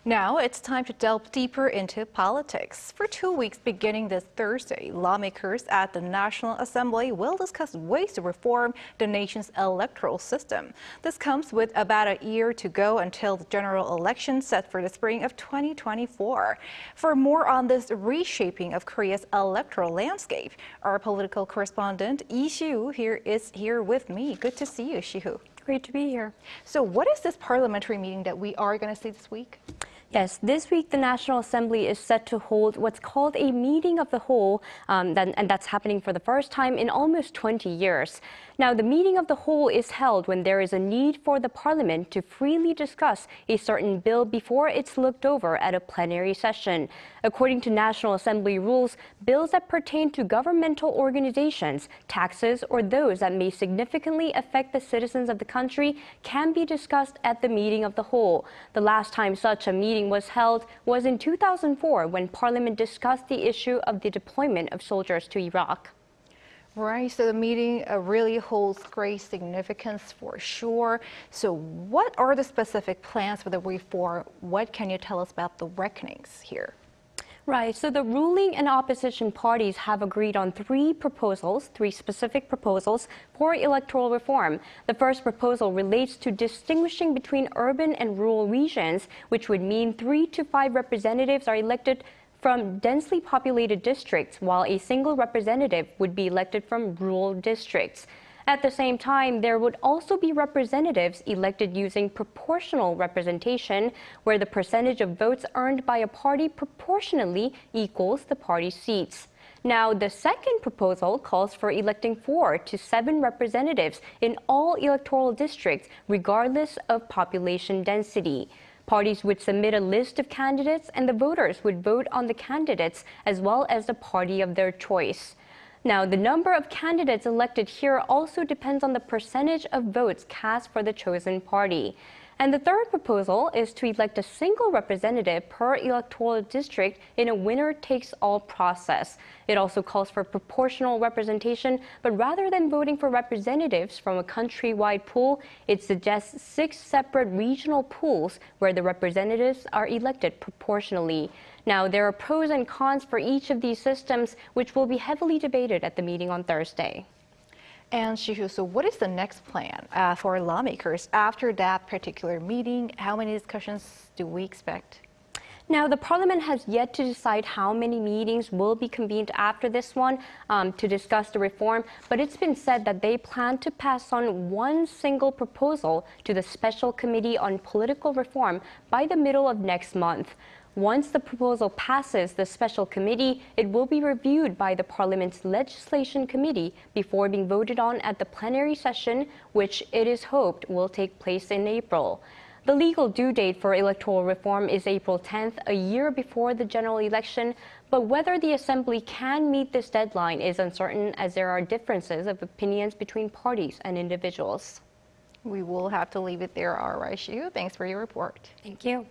Now it's time to delve deeper into politics. For 2 weeks beginning this Thursday, lawmakers at the National Assembly will discuss ways to reform the nation's electoral system. This comes with about a year to go until the general election set for the spring of 2024. For more on this reshaping of Korea's electoral landscape, our political correspondent Lee Shi-hoo is here with me. Good to see you, Shi-hoo. Great to be here. So what is this parliamentary meeting that we are going to see this week? Yes, this week the National Assembly is set to hold what's called a meeting of the whole, and that's happening for the first time in almost 20 years. Now, the meeting of the whole is held when there is a need for the parliament to freely discuss a certain bill before it's looked over at a plenary session. According to National Assembly rules, bills that pertain to governmental organizations, taxes, or those that may significantly affect the citizens of the country can be discussed at the meeting of the whole. The last time such a meeting was held was in 2004 when Parliament discussed the issue of the deployment of soldiers to Iraq. Right, so the meeting really holds great significance for sure. So what are the specific plans for the reform? What can you tell us about the reckonings here? Right, so the ruling and opposition parties have agreed on three specific proposals for electoral reform. The first proposal relates to distinguishing between urban and rural regions, which would mean 3 to 5 representatives are elected from densely populated districts, while a single representative would be elected from rural districts. At the same time, there would also be representatives elected using proportional representation, where the percentage of votes earned by a party proportionally equals the party's seats. Now, the second proposal calls for electing 4 to 7 representatives in all electoral districts, regardless of population density. Parties would submit a list of candidates, and the voters would vote on the candidates as well as the party of their choice. Now, the number of candidates elected here also depends on the percentage of votes cast for the chosen party. And the third proposal is to elect a single representative per electoral district in a winner-takes-all process. It also calls for proportional representation, but rather than voting for representatives from a countrywide pool, it suggests 6 separate regional pools where the representatives are elected proportionally. Now, there are pros and cons for each of these systems, which will be heavily debated at the meeting on Thursday. And Shi-hoo, so what is the next plan for lawmakers after that particular meeting? How many discussions do we expect? Now, the Parliament has yet to decide how many meetings will be convened after this one to discuss the reform, but it's been said that they plan to pass on one single proposal to the Special Committee on Political Reform by the middle of next month. Once the proposal passes the special committee, it will be reviewed by the Parliament's Legislation Committee before being voted on at the plenary session, which it is hoped will take place in April. The legal due date for electoral reform is April 10th, a year before the general election, but whether the Assembly can meet this deadline is uncertain, as there are differences of opinions between parties and individuals. We will have to leave it there. All right, Shi-hoo, thanks for your report. Thank you.